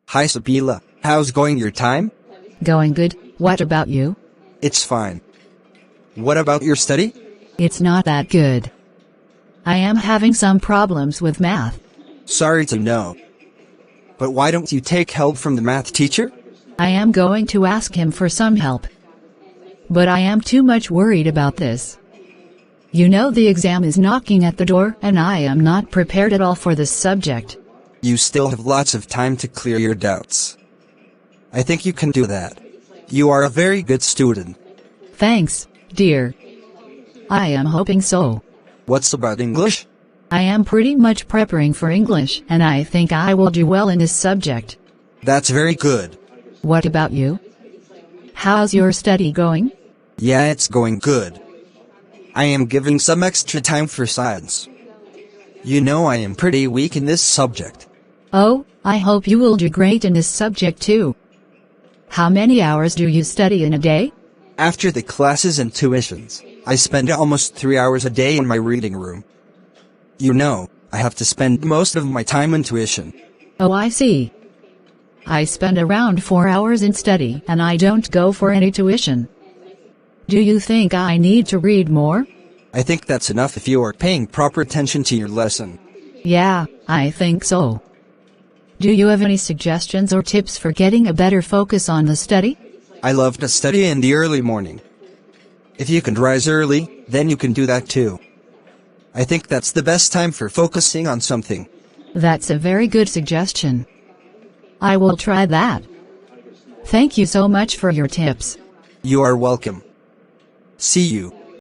Hi Sabila, how's going your time? Going good, what about you? It's fine. What about your study? It's not that good. I am having some problems with math. Sorry to know. But why don't you take help from the math teacher? I am going to ask him for some help. But I am too much worried about this. You know the exam is knocking at the door and I am not prepared at all for this subject. You still have lots of time to clear your doubts. I think you can do that. You are a very good student. Thanks, dear. I am hoping so. What's about English? I am pretty much preparing for English and I think I will do well in this subject. That's very good. What about you? How's your study going? Yeah, it's going good. I am giving some extra time for science. You know I am pretty weak in this subject. Oh, I hope you will do great in this subject too. How many hours do you study in a day? After the classes and tuitions, I spend almost 3 hours a day in my reading room. You know, I have to spend most of my time in tuition. Oh, I see. I spend around 4 hours in study and I don't go for any tuition. Do you think I need to read more? I think that's enough if you are paying proper attention to your lesson. Yeah, I think so. Do you have any suggestions or tips for getting a better focus on the study? I love to study in the early morning. If you can rise early, then you can do that too. I think that's the best time for focusing on something. That's a very good suggestion. I will try that. Thank you so much for your tips. You are welcome. See you.